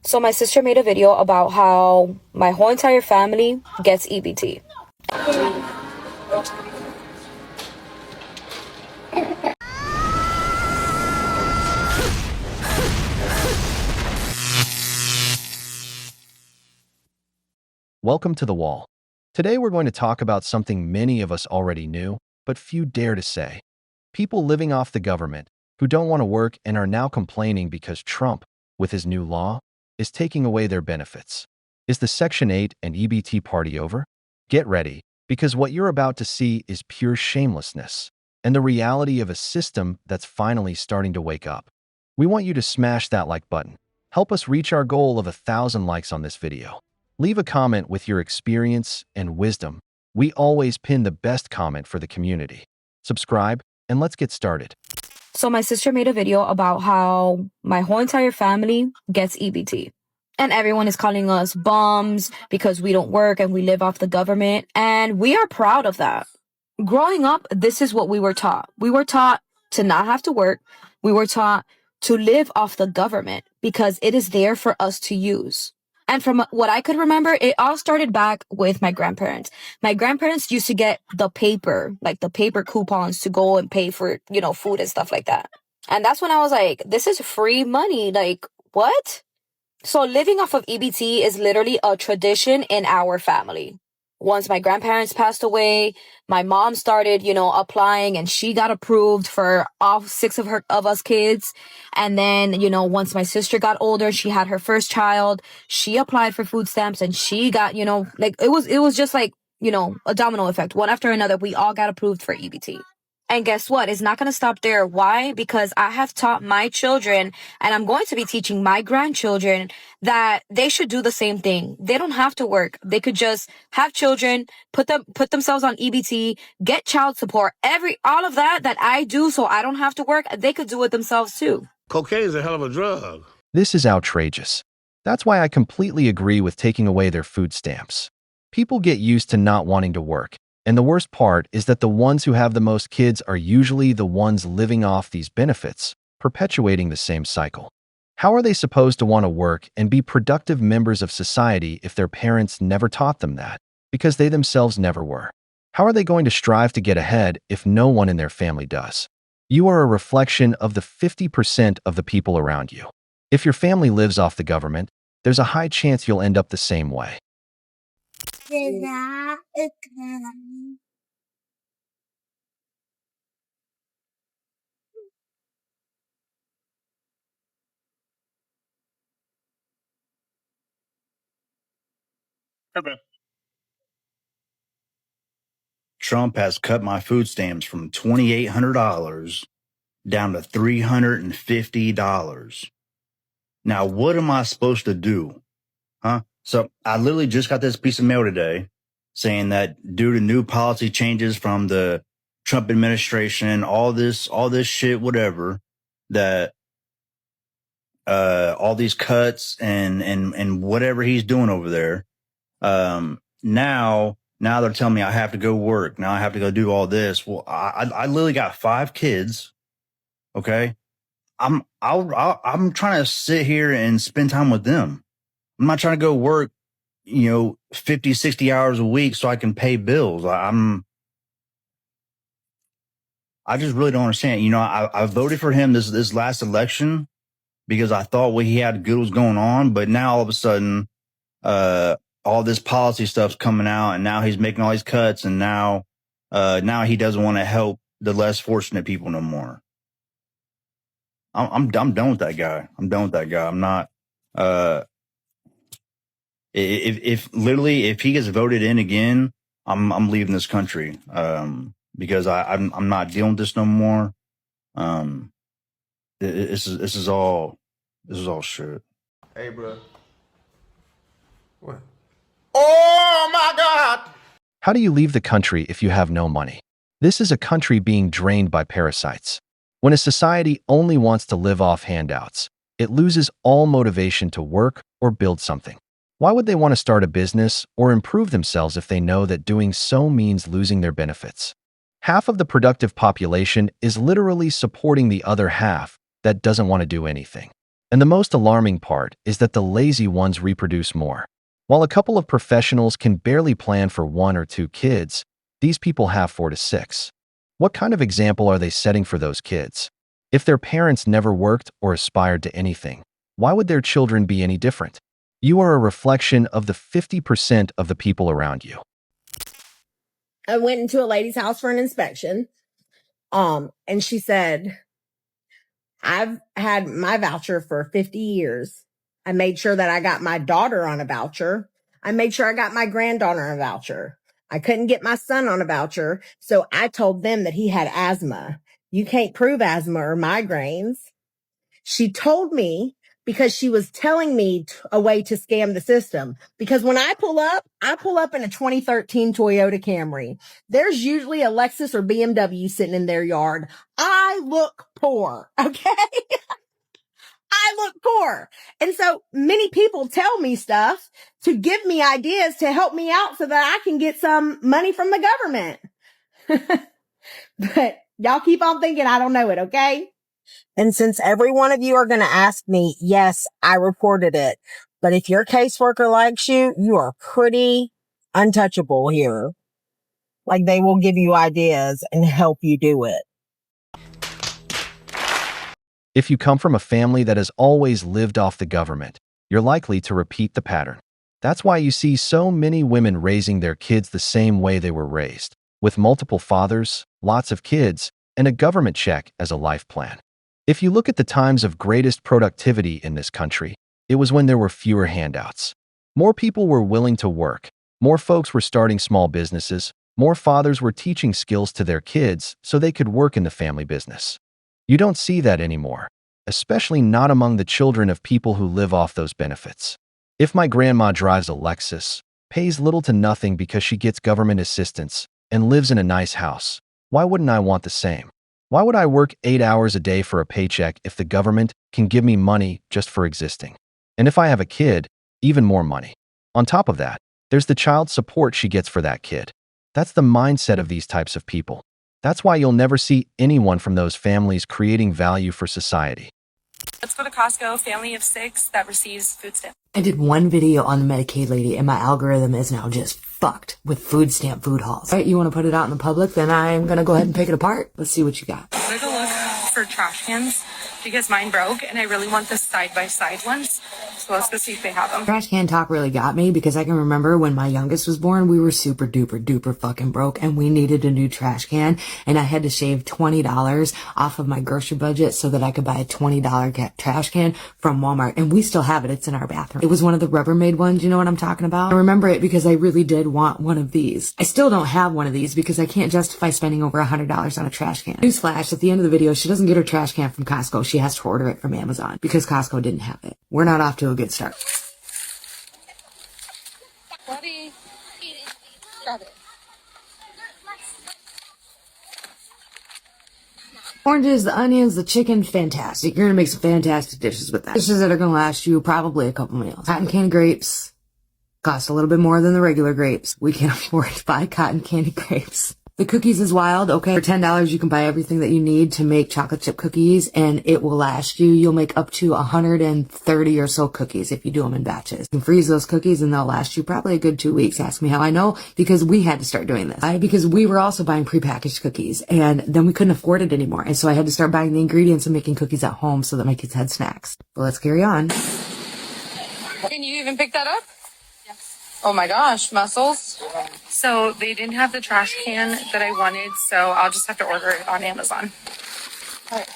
So my sister made a video about how my whole entire family gets EBT. Welcome to The Wall. Today we're going to talk about something many of us already knew, but few dare to say. People living off the government who don't want to work and are now complaining because Trump, with his new law, is taking away their benefits. Is the Section 8 and EBT party over? Get ready, because what you're about to see is pure shamelessness and the reality of a system that's finally starting to wake up. We want you to smash that like button. Help us reach our goal of 1,000 likes on this video. Leave a comment with your experience and wisdom. We always pin the best comment for the community. Subscribe, and let's get started. So my sister made a video about how my whole entire family gets EBT. And everyone is calling us bums because we don't work and we live off the government. And we are proud of that. Growing up, this is what we were taught. We were taught to not have to work. We were taught to live off the government because it is there for us to use. And from what I could remember, it all started back with my grandparents. My grandparents used to get the paper, like the paper coupons to go and pay for, food and stuff like that. And that's when I was like, this is free money. Like, what? So living off of EBT is literally a tradition in our family. Once my grandparents passed away, my mom started, applying, and she got approved for all 6 of us kids. And then, once my sister got older, she had her first child, she applied for food stamps and she got, it was just like, a domino effect. One after another, we all got approved for EBT. And guess what? It's not going to stop there. Why? Because I have taught my children, and I'm going to be teaching my grandchildren, that they should do the same thing. They don't have to work. They could just have children, put themselves on EBT, get child support, all of that I do so I don't have to work. They could do it themselves too. Cocaine is a hell of a drug. This is outrageous. That's why I completely agree with taking away their food stamps. People get used to not wanting to work. And the worst part is that the ones who have the most kids are usually the ones living off these benefits, perpetuating the same cycle. How are they supposed to want to work and be productive members of society if their parents never taught them that, because they themselves never were? How are they going to strive to get ahead if no one in their family does? You are a reflection of the 50% of the people around you. If your family lives off the government, there's a high chance you'll end up the same way. Trump has cut my food stamps from $2,800 down to $350. Now, what am I supposed to do? So I literally just got this piece of mail today saying that due to new policy changes from the Trump administration, all this shit, whatever, that all these cuts and whatever he's doing over there, now they're telling me I have to go work. Now I have to go do all this. Well, I literally got 5 kids. Okay. I'm trying to sit here and spend time with them. I'm not trying to go work, 50, 60 hours a week so I can pay bills. I just really don't understand. I voted for him this last election because I thought what he had good was going on, but now all of a sudden, all this policy stuff's coming out, and now he's making all these cuts, and now he doesn't want to help the less fortunate people no more. I'm done with that guy. I'm not. If he gets voted in again, I'm leaving this country. Because I'm not dealing with this no more. This is all shit. Hey, bro. What? Oh, my God! How do you leave the country if you have no money? This is a country being drained by parasites. When a society only wants to live off handouts, it loses all motivation to work or build something. Why would they want to start a business or improve themselves if they know that doing so means losing their benefits? Half of the productive population is literally supporting the other half that doesn't want to do anything. And the most alarming part is that the lazy ones reproduce more. While a couple of professionals can barely plan for 1 or 2 kids, these people have 4 to 6. What kind of example are they setting for those kids? If their parents never worked or aspired to anything, why would their children be any different? You are a reflection of the 50% of the people around you. I went into a lady's house for an inspection. And she said, I've had my voucher for 50 years. I made sure that I got my daughter on a voucher. I made sure I got my granddaughter on a voucher. I couldn't get my son on a voucher. So I told them that he had asthma. You can't prove asthma or migraines. She told me because she was telling me a way to scam the system. Because when I pull up in a 2013 Toyota Camry. There's usually a Lexus or BMW sitting in their yard. I look poor, okay? I look poor. And so many people tell me stuff to give me ideas to help me out so that I can get some money from the government. But y'all keep on thinking I don't know it, okay? And since every one of you are going to ask me, yes, I reported it. But if your caseworker likes you, you are pretty untouchable here. Like they will give you ideas and help you do it. If you come from a family that has always lived off the government, you're likely to repeat the pattern. That's why you see so many women raising their kids the same way they were raised, with multiple fathers, lots of kids, and a government check as a life plan. If you look at the times of greatest productivity in this country, it was when there were fewer handouts. More people were willing to work, more folks were starting small businesses, more fathers were teaching skills to their kids so they could work in the family business. You don't see that anymore, especially not among the children of people who live off those benefits. If my grandma drives a Lexus, pays little to nothing because she gets government assistance, and lives in a nice house, why wouldn't I want the same? Why would I work 8 hours a day for a paycheck if the government can give me money just for existing? And if I have a kid, even more money. On top of that, there's the child support she gets for that kid. That's the mindset of these types of people. That's why you'll never see anyone from those families creating value for society. Let's go to Costco, family of 6 that receives food stamps. I did one video on the Medicaid lady and my algorithm is now just fucked with food stamp food hauls. All right, you want to put it out in the public? Then I'm going to go ahead and pick it apart. Let's see what you got. I'm going to go look for trash cans because mine broke and I really want the side-by-side ones. So let's go see if they have them. Trash can talk really got me because I can remember when my youngest was born, we were super duper duper fucking broke and we needed a new trash can and I had to shave $20 off of my grocery budget so that I could buy a $20 trash can from Walmart, and we still have it. It's in our bathroom. It was one of the Rubbermaid ones, you know what I'm talking about? I remember it because I really did want one of these. I still don't have one of these because I can't justify spending over $100 on a trash can. Newsflash, at the end of the video, she doesn't get her trash can from Costco. She has to order it from Amazon because Costco didn't have it. We're not off to a good start. Buddy, grab it. Oranges, the onions, the chicken, fantastic. You're gonna make some fantastic dishes with that. Dishes that are gonna last you probably a couple meals. Cotton candy grapes cost a little bit more than the regular grapes. We can't afford to buy cotton candy grapes. The cookies is wild, okay? For $10, you can buy everything that you need to make chocolate chip cookies, and it will last you. You'll make up to 130 or so cookies if you do them in batches. You can freeze those cookies, and they'll last you probably a good 2 weeks. Ask me how I know, because we had to start doing this. Because we were also buying prepackaged cookies, and then we couldn't afford it anymore. And so I had to start buying the ingredients and making cookies at home so that my kids had snacks. But let's carry on. Can you even pick that up? Oh my gosh, muscles. So they didn't have the trash can that I wanted, so I'll just have to order it on Amazon. All right.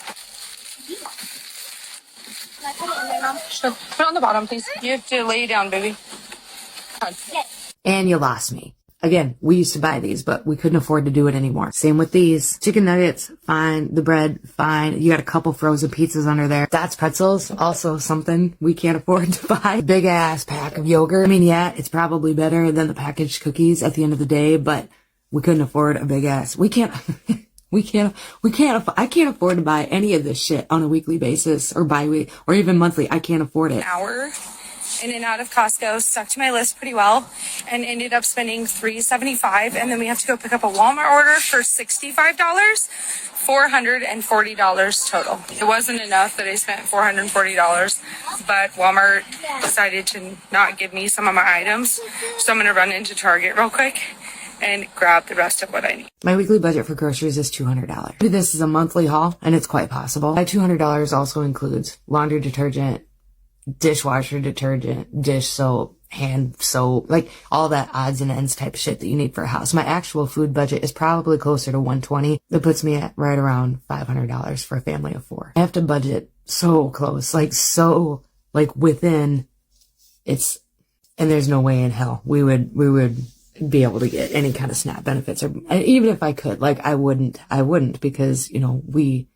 Can I put it in there, Mom? Sure. Put it on the bottom, please. You have to lay down, baby. And you lost me. Again, we used to buy these, but we couldn't afford to do it anymore. Same with these. Chicken nuggets, fine. The bread, fine. You got a couple frozen pizzas under there. That's pretzels, also something we can't afford to buy. Big ass pack of yogurt. I mean, yeah, it's probably better than the packaged cookies at the end of the day, but we couldn't afford a big ass. I can't afford to buy any of this shit on a weekly basis or bi-week or even monthly. I can't afford it. Hour in and out of Costco, stuck to my list pretty well, and ended up spending $375. And then we have to go pick up a Walmart order for $65, $440 total. It wasn't enough that I spent $440, but Walmart decided to not give me some of my items. So I'm going to run into Target real quick and grab the rest of what I need. My weekly budget for groceries is $200. This is a monthly haul, and it's quite possible. My $200 also includes laundry detergent, dishwasher detergent, dish soap, hand soap, like all that odds and ends type of shit that you need for a house. My actual food budget is probably closer to $120. That puts me at right around $500 for a family of 4. I have to budget so close, like within it's, and there's no way in hell we would be able to get any kind of SNAP benefits, or even if I could, like I wouldn't because, you know, we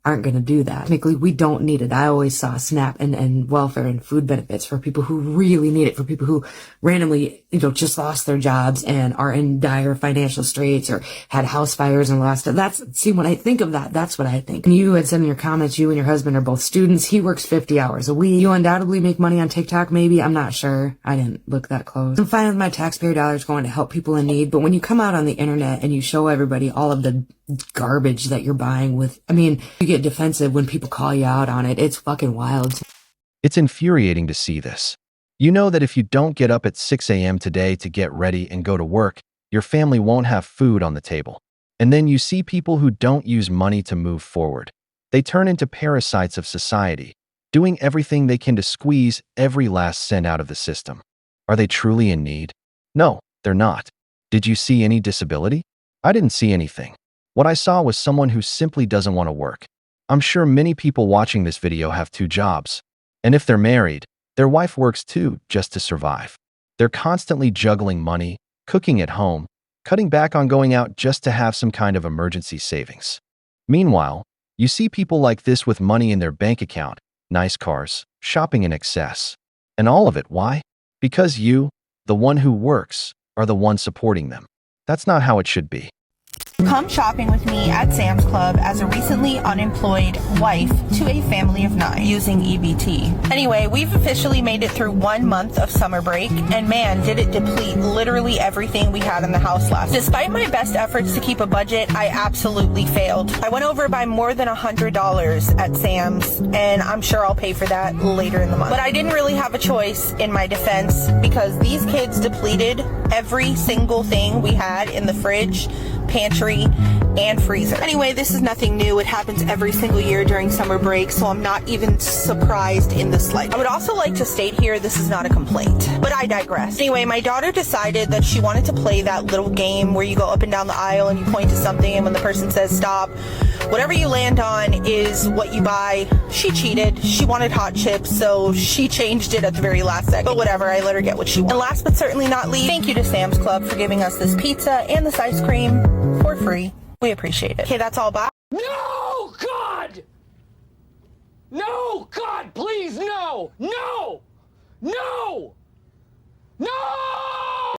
aren't going to do that. Technically, we don't need it. I always saw SNAP and welfare and food benefits for people who really need it, for people who randomly, you know, just lost their jobs and are in dire financial straits or had house fires and lost it. See, when I think of that, that's what I think. And you had said in your comments, you and your husband are both students. He works 50 hours a week. You undoubtedly make money on TikTok, maybe. I'm not sure. I didn't look that close. I'm fine with my taxpayer dollars going to help people in need, but when you come out on the internet and you show everybody all of the garbage that you're buying with, I mean, you get defensive when people call you out on it. It's fucking wild. It's infuriating to see this. You know that if you don't get up at 6 a.m. today to get ready and go to work, your family won't have food on the table. And then you see people who don't use money to move forward. They turn into parasites of society, doing everything they can to squeeze every last cent out of the system. Are they truly in need? No, they're not. Did you see any disability? I didn't see anything. What I saw was someone who simply doesn't want to work. I'm sure many people watching this video have 2 jobs. And if they're married, their wife works too, just to survive. They're constantly juggling money, cooking at home, cutting back on going out just to have some kind of emergency savings. Meanwhile, you see people like this with money in their bank account, nice cars, shopping in excess. And all of it, why? Because you, the one who works, are the one supporting them. That's not how it should be. Come shopping with me at Sam's Club as a recently unemployed wife to a family of 9 using EBT. Anyway, we've officially made it through 1 month of summer break, and man, did it deplete literally everything we had in the house last. Despite my best efforts to keep a budget, I absolutely failed. I went over by more than $100 at Sam's, and I'm sure I'll pay for that later in the month. But I didn't really have a choice in my defense because these kids depleted every single thing we had in the fridge, pantry, and freezer. Anyway, this is nothing new. It happens every single year during summer break, so I'm not even surprised in the slightest. I would also like to state here, this is not a complaint, but I digress. Anyway, my daughter decided that she wanted to play that little game where you go up and down the aisle and you point to something, and when the person says stop, whatever you land on is what you buy. She cheated. She wanted hot chips, so she changed it at the very last second. But whatever, I let her get what she wanted. And last but certainly not least, thank you to Sam's Club for giving us this pizza and this ice cream for free. We appreciate it. Okay, that's all. Bye. No, God! No, God, please, no! No! No! No!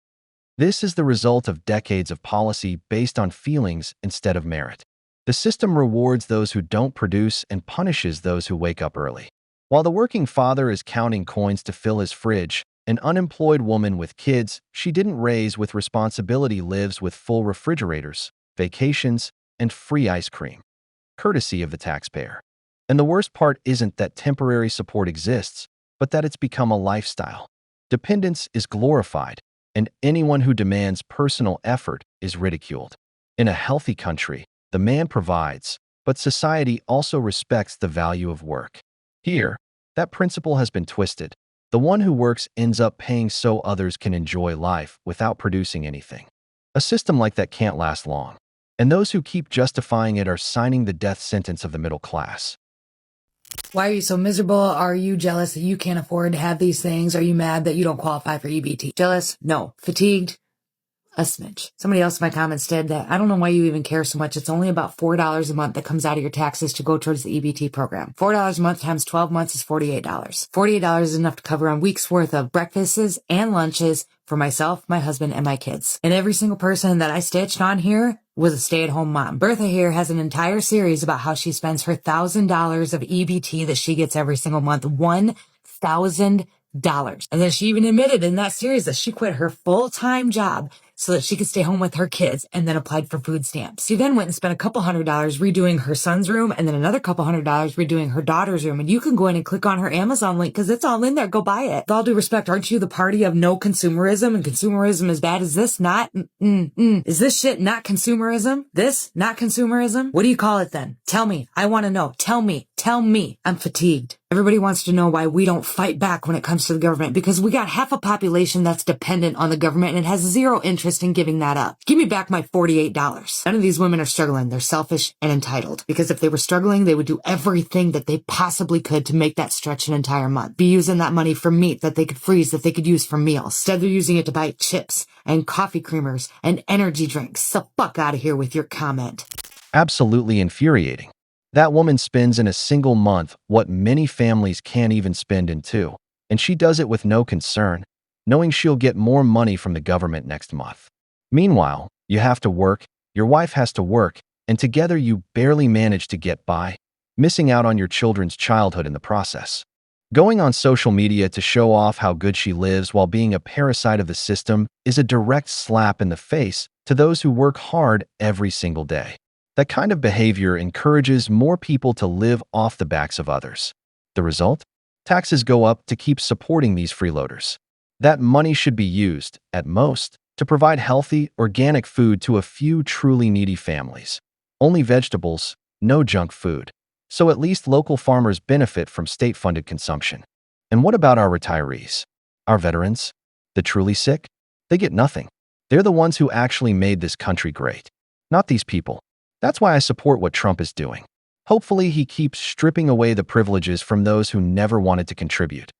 This is the result of decades of policy based on feelings instead of merit. The system rewards those who don't produce and punishes those who wake up early. While the working father is counting coins to fill his fridge, an unemployed woman with kids she didn't raise with responsibility lives with full refrigerators, vacations, and free ice cream, courtesy of the taxpayer. And the worst part isn't that temporary support exists, but that it's become a lifestyle. Dependence is glorified, and anyone who demands personal effort is ridiculed. In a healthy country, the man provides, but society also respects the value of work. Here, that principle has been twisted. The one who works ends up paying so others can enjoy life without producing anything. A system like that can't last long, and those who keep justifying it are signing the death sentence of the middle class. Why are you so miserable? Are you jealous that you can't afford to have these things? Are you mad that you don't qualify for EBT? Jealous? No. Fatigued? A smidge. Somebody else in my comments said that I don't know why you even care so much. It's only about $4 a month that comes out of your taxes to go towards the EBT program. $4 a month times 12 months is $48. $48 is enough to cover a week's worth of breakfasts and lunches for myself, my husband, and my kids. And every single person that I stitched on here was a stay-at-home mom. Bertha here has an entire series about how she spends her $1,000 of EBT that she gets every single month. $1,000 And then she even admitted in that series that she quit her full-time job so that she could stay home with her kids and then applied for food stamps. She then went and spent a couple $100 redoing her son's room and then another couple $100 redoing her daughter's room. And you can go in and click on her Amazon link because it's all in there. Go buy it. With all due respect, aren't you the party of no consumerism and consumerism is bad? Is this not? Is this shit not consumerism? This not consumerism? What do you call it then? Tell me. I want to know. Tell me. Tell me. I'm fatigued. Everybody wants to know why we don't fight back when it comes to the government because we got half a population that's dependent on the government and has zero interest in giving that up. Give me back my $48. None of these women are struggling. They're selfish and entitled because if they were struggling, they would do everything that they possibly could to make that stretch an entire month. Be using that money for meat that they could freeze, that they could use for meals. Instead, they're using it to buy chips and coffee creamers and energy drinks. So fuck out of here with your comment. Absolutely infuriating. That woman spends in a single month what many families can't even spend in two, and she does it with no concern, knowing she'll get more money from the government next month. Meanwhile, you have to work, your wife has to work, and together you barely manage to get by, missing out on your children's childhood in the process. Going on social media to show off how good she lives while being a parasite of the system is a direct slap in the face to those who work hard every single day. That kind of behavior encourages more people to live off the backs of others. The result? Taxes go up to keep supporting these freeloaders. That money should be used, at most, to provide healthy, organic food to a few truly needy families. Only vegetables, no junk food. So at least local farmers benefit from state-funded consumption. And what about our retirees? Our veterans? The truly sick? They get nothing. They're the ones who actually made this country great. Not these people. That's why I support what Trump is doing. Hopefully, he keeps stripping away the privileges from those who never wanted to contribute.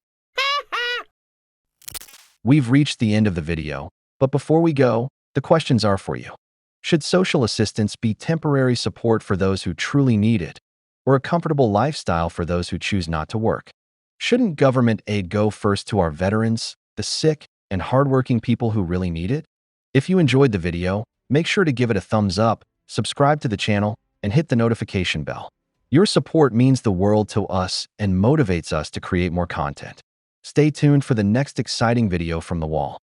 We've reached the end of the video, but before we go, the questions are for you. Should social assistance be temporary support for those who truly need it, or a comfortable lifestyle for those who choose not to work? Shouldn't government aid go first to our veterans, the sick, and hardworking people who really need it? If you enjoyed the video, make sure to give it a thumbs up, subscribe to the channel, and hit the notification bell. Your support means the world to us and motivates us to create more content. Stay tuned for the next exciting video from the wall.